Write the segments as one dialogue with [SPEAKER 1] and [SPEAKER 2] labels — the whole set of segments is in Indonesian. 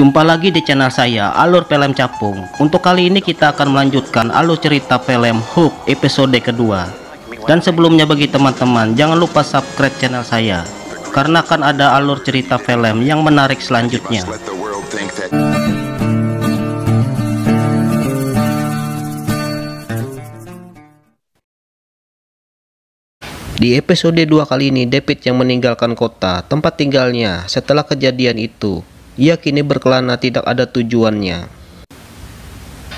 [SPEAKER 1] Jumpa lagi di channel saya, Alur Film Capung. Untuk kali ini kita akan melanjutkan alur cerita film Hook episode kedua. Dan sebelumnya bagi teman-teman, jangan lupa subscribe channel saya, karena akan ada alur cerita film yang menarik selanjutnya. Di episode 2 kali ini, David yang meninggalkan kota tempat tinggalnya setelah kejadian itu. Ia kini berkelana tidak ada tujuannya.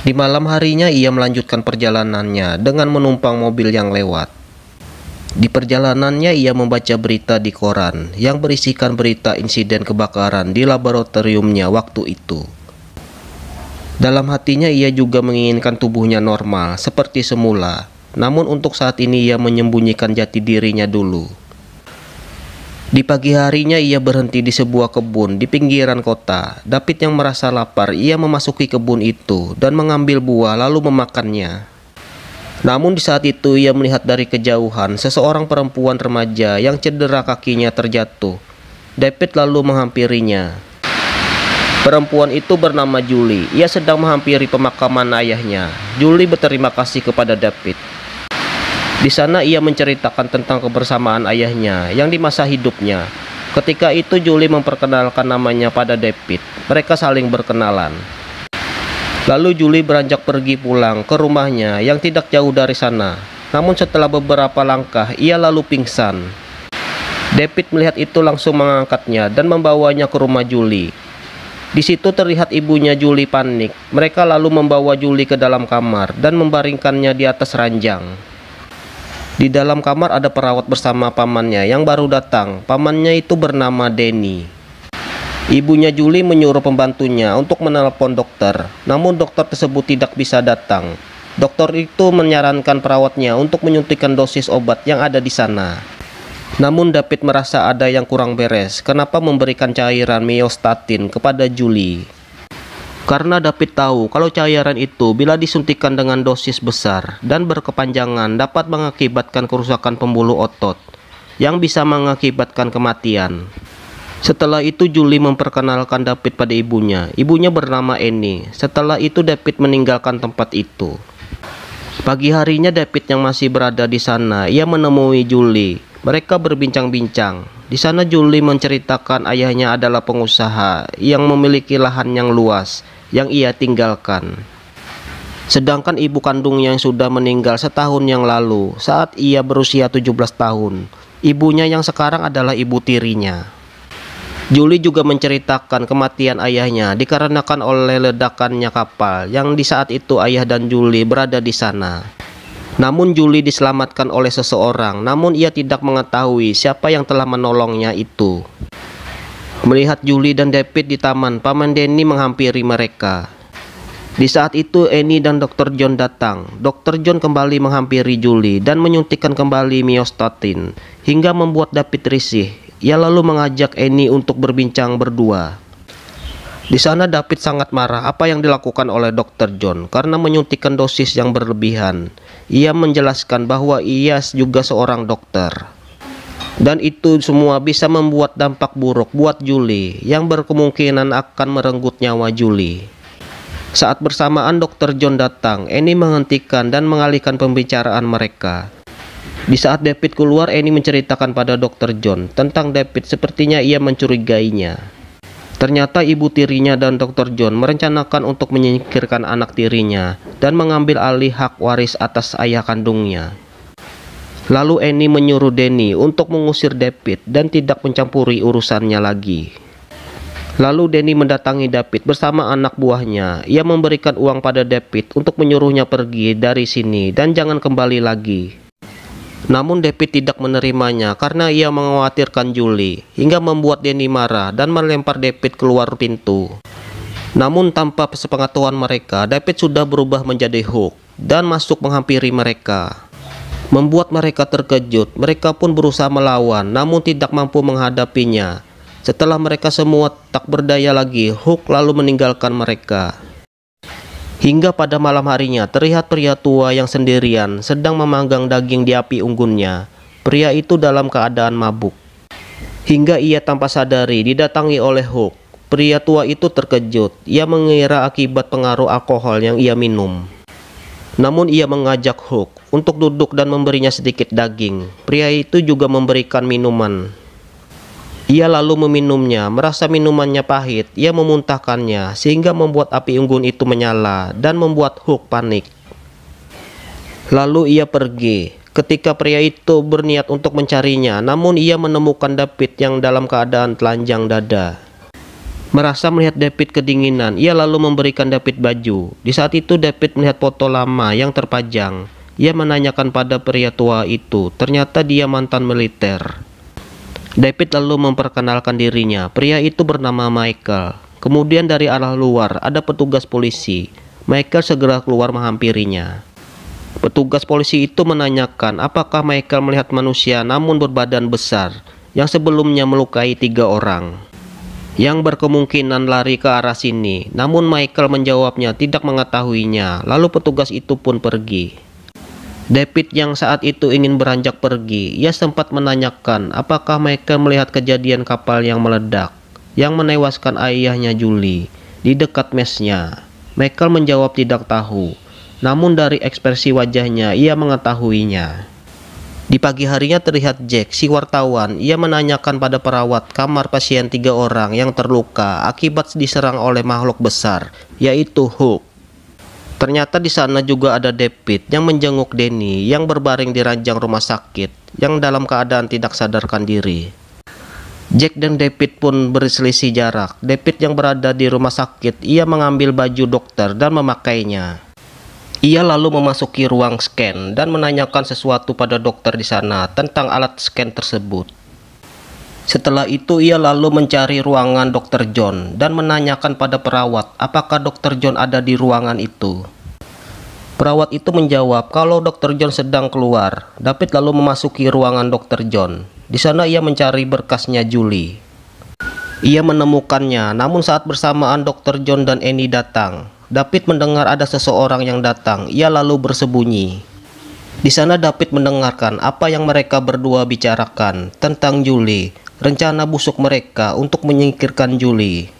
[SPEAKER 1] Di malam harinya ia melanjutkan perjalanannya dengan menumpang mobil yang lewat. Di perjalanannya ia membaca berita di koran yang berisikan berita insiden kebakaran di laboratoriumnya waktu itu. Dalam hatinya ia juga menginginkan tubuhnya normal seperti semula. Namun untuk saat ini ia menyembunyikan jati dirinya dulu. Di pagi harinya ia berhenti di sebuah kebun di pinggiran kota. David yang merasa lapar, ia memasuki kebun itu dan mengambil buah lalu memakannya. Namun di saat itu ia melihat dari kejauhan seseorang perempuan remaja yang cedera kakinya terjatuh. David lalu menghampirinya. Perempuan itu bernama Julie. Ia sedang menghampiri pemakaman ayahnya. Julie berterima kasih kepada David. Di sana ia menceritakan tentang kebersamaan ayahnya yang di masa hidupnya. Ketika itu Julie memperkenalkan namanya pada David. Mereka saling berkenalan. Lalu Julie beranjak pergi pulang ke rumahnya yang tidak jauh dari sana. Namun setelah beberapa langkah ia lalu pingsan. David melihat itu langsung mengangkatnya dan membawanya ke rumah Julie. Di situ terlihat ibunya Julie panik. Mereka lalu membawa Julie ke dalam kamar dan membaringkannya di atas ranjang. Di dalam kamar ada perawat bersama pamannya yang baru datang. Pamannya itu bernama Danny. Ibunya Julie menyuruh pembantunya untuk menelpon dokter. Namun dokter tersebut tidak bisa datang. Dokter itu menyarankan perawatnya untuk menyuntikkan dosis obat yang ada di sana. Namun David merasa ada yang kurang beres. Kenapa memberikan cairan myostatin kepada Julie? Karena David tahu kalau cairan itu bila disuntikkan dengan dosis besar dan berkepanjangan dapat mengakibatkan kerusakan pembuluh otot yang bisa mengakibatkan kematian. Setelah itu Julie memperkenalkan David pada ibunya. Ibunya bernama Annie. Setelah itu David meninggalkan tempat itu. Pagi harinya David yang masih berada di sana, ia menemui Julie. Mereka berbincang-bincang. Di sana Julie menceritakan ayahnya adalah pengusaha yang memiliki lahan yang luas yang ia tinggalkan. Sedangkan ibu kandungnya yang sudah meninggal setahun yang lalu saat ia berusia 17 tahun. Ibunya yang sekarang adalah ibu tirinya. Julie juga menceritakan kematian ayahnya dikarenakan oleh ledakannya kapal yang di saat itu ayah dan Julie berada di sana. Namun Julie diselamatkan oleh seseorang, namun ia tidak mengetahui siapa yang telah menolongnya itu. Melihat Julie dan David di taman, paman Danny menghampiri mereka. Di saat itu Annie dan Dr. John datang. Dr. John kembali menghampiri Julie dan menyuntikkan kembali myostatin hingga membuat David risih. Ia lalu mengajak Annie untuk berbincang berdua. Di sana David sangat marah apa yang dilakukan oleh Dr. John karena menyuntikkan dosis yang berlebihan. Ia menjelaskan bahwa ia juga seorang dokter. Dan itu semua bisa membuat dampak buruk buat Julie yang berkemungkinan akan merenggut nyawa Julie. Saat bersamaan Dr. John datang, Annie menghentikan dan mengalihkan pembicaraan mereka. Di saat David keluar, Annie menceritakan pada Dr. John tentang David, sepertinya ia mencurigainya. Ternyata ibu tirinya dan Dr. John merencanakan untuk menyingkirkan anak tirinya dan mengambil alih hak waris atas ayah kandungnya. Lalu Annie menyuruh Danny untuk mengusir David dan tidak mencampuri urusannya lagi. Lalu Danny mendatangi David bersama anak buahnya. Ia memberikan uang pada David untuk menyuruhnya pergi dari sini dan jangan kembali lagi. Namun David tidak menerimanya karena ia mengkhawatirkan Julie, hingga membuat Danny marah dan melempar David keluar pintu. Namun tanpa sepengetahuan mereka, David sudah berubah menjadi Hook dan masuk menghampiri mereka. Membuat mereka terkejut, mereka pun berusaha melawan namun tidak mampu menghadapinya. Setelah mereka semua tak berdaya lagi, Hook lalu meninggalkan mereka. Hingga pada malam harinya terlihat pria tua yang sendirian sedang memanggang daging di api unggunnya. Pria itu dalam keadaan mabuk. Hingga ia tanpa sadari didatangi oleh Hook. Pria tua itu terkejut. Ia mengira akibat pengaruh alkohol yang ia minum. Namun ia mengajak Hook untuk duduk dan memberinya sedikit daging. Pria itu juga memberikan minuman. Ia lalu meminumnya. Merasa minumannya pahit, ia memuntahkannya sehingga membuat api unggun itu menyala dan membuat Hook panik. Lalu ia pergi. Ketika pria itu berniat untuk mencarinya, namun ia menemukan David yang dalam keadaan telanjang dada. Merasa melihat David kedinginan, ia lalu memberikan David baju. Di saat itu David melihat foto lama yang terpajang. Ia menanyakan pada pria tua itu, ternyata dia mantan militer. David lalu memperkenalkan dirinya. Pria itu bernama Michael. Kemudian dari arah luar ada petugas polisi. Michael segera keluar menghampirinya. Petugas polisi itu menanyakan apakah Michael melihat manusia namun berbadan besar yang sebelumnya melukai 3 orang yang berkemungkinan lari ke arah sini. Namun Michael menjawabnya tidak mengetahuinya. Lalu petugas itu pun pergi. David yang saat itu ingin beranjak pergi, ia sempat menanyakan apakah Michael melihat kejadian kapal yang meledak yang menewaskan ayahnya Julie di dekat mesnya. Michael menjawab tidak tahu. Namun dari ekspresi wajahnya ia mengetahuinya. Di pagi harinya terlihat Jack, si wartawan. Ia menanyakan pada perawat kamar pasien 3 orang yang terluka akibat diserang oleh makhluk besar, yaitu Hook. Ternyata di sana juga ada David yang menjenguk Danny yang berbaring di ranjang rumah sakit yang dalam keadaan tidak sadarkan diri. Jack dan David pun berselisih jarak. David yang berada di rumah sakit, ia mengambil baju dokter dan memakainya. Ia lalu memasuki ruang scan dan menanyakan sesuatu pada dokter di sana tentang alat scan tersebut. Setelah itu ia lalu mencari ruangan Dr. John dan menanyakan pada perawat apakah Dr. John ada di ruangan itu. Perawat itu menjawab kalau Dr. John sedang keluar. David lalu memasuki ruangan Dr. John. Di sana ia mencari berkasnya Julie. Ia menemukannya, namun saat bersamaan Dr. John dan Annie datang. David mendengar ada seseorang yang datang. Ia lalu bersembunyi. Di sana David mendengarkan apa yang mereka berdua bicarakan tentang Julie, rencana busuk mereka untuk menyingkirkan Julie.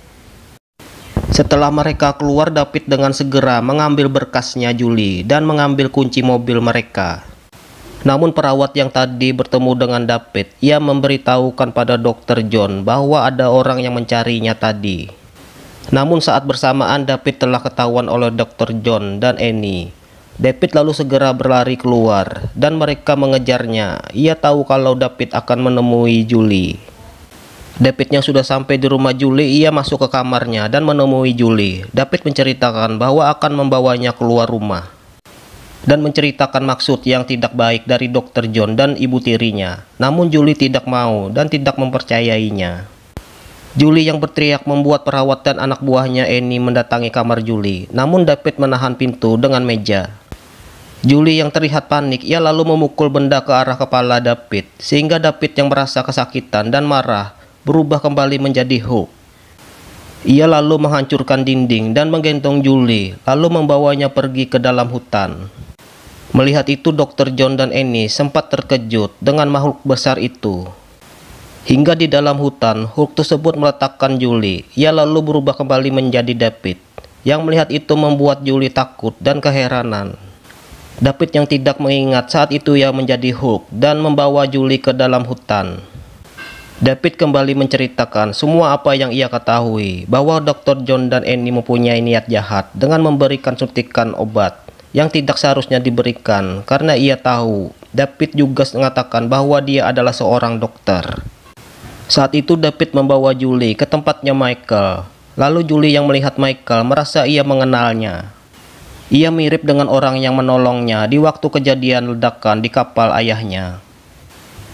[SPEAKER 1] Setelah mereka keluar, David dengan segera mengambil berkasnya Julie dan mengambil kunci mobil mereka. Namun perawat yang tadi bertemu dengan David, ia memberitahukan pada Dr. John bahwa ada orang yang mencarinya tadi. Namun saat bersamaan David telah ketahuan oleh Dr. John dan Annie. David lalu segera berlari keluar dan mereka mengejarnya. Ia tahu kalau David akan menemui Julie. David yang sudah sampai di rumah Julie, ia masuk ke kamarnya dan menemui Julie. David menceritakan bahwa akan membawanya keluar rumah dan menceritakan maksud yang tidak baik dari Dr. John dan ibu tirinya. Namun Julie tidak mau dan tidak mempercayainya. Julie yang berteriak membuat perawat dan anak buahnya Annie mendatangi kamar Julie. Namun David menahan pintu dengan meja. Julie yang terlihat panik, ia lalu memukul benda ke arah kepala David, sehingga David yang merasa kesakitan dan marah berubah kembali menjadi Hook. Ia lalu menghancurkan dinding dan menggendong Julie, lalu membawanya pergi ke dalam hutan. Melihat itu Dr. John dan Annie sempat terkejut dengan makhluk besar itu. Hingga di dalam hutan, Hook tersebut meletakkan Julie. Ia lalu berubah kembali menjadi David. Yang melihat itu membuat Julie takut dan keheranan. David yang tidak mengingat saat itu ia menjadi Hook dan membawa Julie ke dalam hutan. David kembali menceritakan semua apa yang ia ketahui, bahwa Dr. John dan Annie mempunyai niat jahat dengan memberikan suntikan obat yang tidak seharusnya diberikan karena ia tahu. David juga mengatakan bahwa dia adalah seorang dokter. Saat itu David membawa Julie ke tempatnya Michael. Lalu Julie yang melihat Michael merasa ia mengenalnya. Ia mirip dengan orang yang menolongnya di waktu kejadian ledakan di kapal ayahnya.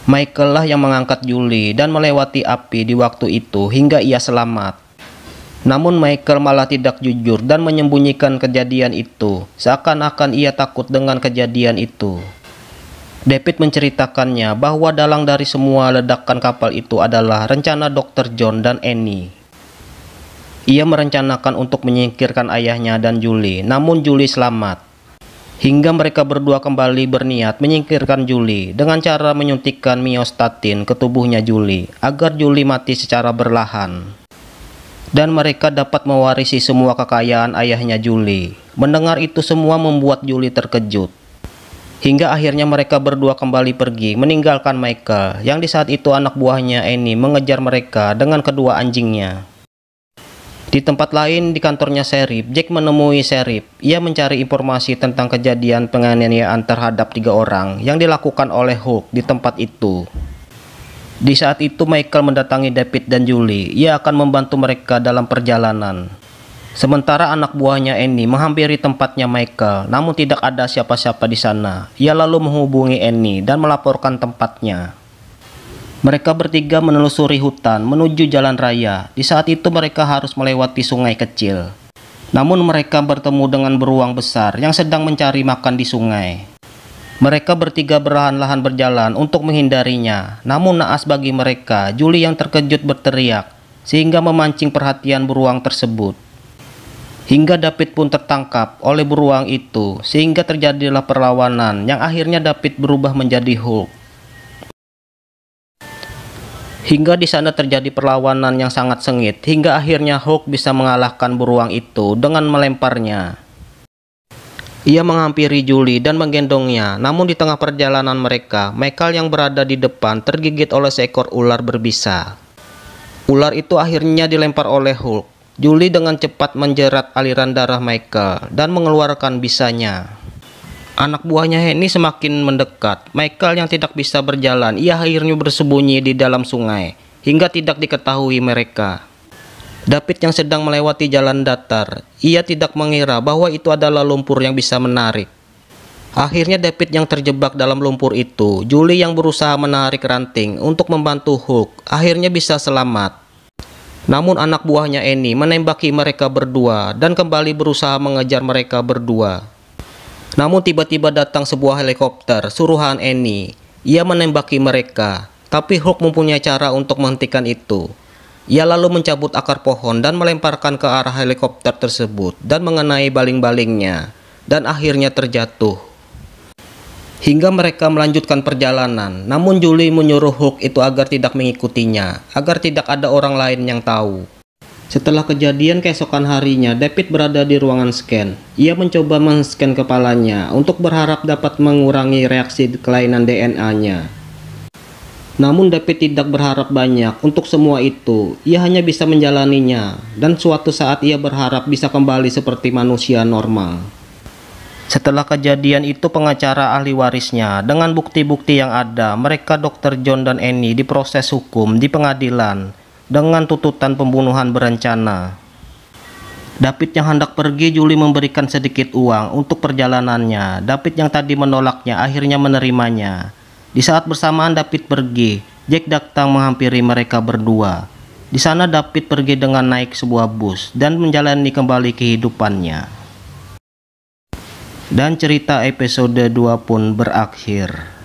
[SPEAKER 1] Michael lah yang mengangkat Julie dan melewati api di waktu itu hingga ia selamat. Namun Michael malah tidak jujur dan menyembunyikan kejadian itu, seakan-akan ia takut dengan kejadian itu. David menceritakannya bahwa dalang dari semua ledakan kapal itu adalah rencana Dr. John dan Annie. Ia merencanakan untuk menyingkirkan ayahnya dan Julie, namun Julie selamat. Hingga mereka berdua kembali berniat menyingkirkan Julie dengan cara menyuntikkan myostatin ke tubuhnya Julie agar Julie mati secara berlahan. dan mereka dapat mewarisi semua kekayaan ayahnya Julie. Mendengar itu semua membuat Julie terkejut. Hingga akhirnya mereka berdua kembali pergi meninggalkan Michael, yang di saat itu anak buahnya Annie mengejar mereka dengan kedua anjingnya. Di tempat lain di kantornya Sheriff, Jack menemui Sheriff. Ia mencari informasi tentang kejadian penganiayaan terhadap 3 orang yang dilakukan oleh Hulk di tempat itu. Di saat itu Michael mendatangi David dan Julie. Ia akan membantu mereka dalam perjalanan. Sementara anak buahnya Annie menghampiri tempatnya Michael, namun tidak ada siapa-siapa di sana. Ia lalu menghubungi Annie dan melaporkan tempatnya. Mereka bertiga menelusuri hutan menuju jalan raya. Di saat itu mereka harus melewati sungai kecil. Namun mereka bertemu dengan beruang besar yang sedang mencari makan di sungai. Mereka bertiga perlahan-lahan berjalan untuk menghindarinya. Namun naas bagi mereka, Julie yang terkejut berteriak sehingga memancing perhatian beruang tersebut. Hingga David pun tertangkap oleh beruang itu, sehingga terjadilah perlawanan yang akhirnya David berubah menjadi Hulk. Hingga di sana terjadi perlawanan yang sangat sengit, hingga akhirnya Hulk bisa mengalahkan beruang itu dengan melemparnya. Ia menghampiri Julie dan menggendongnya, namun di tengah perjalanan mereka, Michael yang berada di depan tergigit oleh seekor ular berbisa. Ular itu akhirnya dilempar oleh Hulk. Julie dengan cepat menjerat aliran darah Michael dan mengeluarkan bisanya. Anak buahnya Henny semakin mendekat. Michael yang tidak bisa berjalan, ia akhirnya bersembunyi di dalam sungai, hingga tidak diketahui mereka. David yang sedang melewati jalan datar, ia tidak mengira bahwa itu adalah lumpur yang bisa menarik. Akhirnya David yang terjebak dalam lumpur itu, Julie yang berusaha menarik ranting untuk membantu Hulk, akhirnya bisa selamat. Namun anak buahnya Annie menembaki mereka berdua dan kembali berusaha mengejar mereka berdua. Namun tiba-tiba datang sebuah helikopter suruhan Annie. Ia menembaki mereka, tapi Hulk mempunyai cara untuk menghentikan itu. Ia lalu mencabut akar pohon dan melemparkan ke arah helikopter tersebut dan mengenai baling-balingnya dan akhirnya terjatuh. Hingga mereka melanjutkan perjalanan, namun Julie menyuruh Hulk itu agar tidak mengikutinya, agar tidak ada orang lain yang tahu. Setelah kejadian keesokan harinya, David berada di ruangan scan. Ia mencoba men-scan kepalanya untuk berharap dapat mengurangi reaksi kelainan DNA-nya. Namun David tidak berharap banyak untuk semua itu. Ia hanya bisa menjalaninya, dan suatu saat ia berharap bisa kembali seperti manusia normal. Setelah kejadian itu, pengacara ahli warisnya dengan bukti-bukti yang ada, mereka Dr. John dan Annie diproses hukum di pengadilan dengan tuntutan pembunuhan berencana. David yang hendak pergi, Julie memberikan sedikit uang untuk perjalanannya. David yang tadi menolaknya akhirnya menerimanya. Di saat bersamaan David pergi, Jack datang menghampiri mereka berdua. Di sana David pergi dengan naik sebuah bus dan menjalani kembali kehidupannya. Dan cerita episode 2 pun berakhir.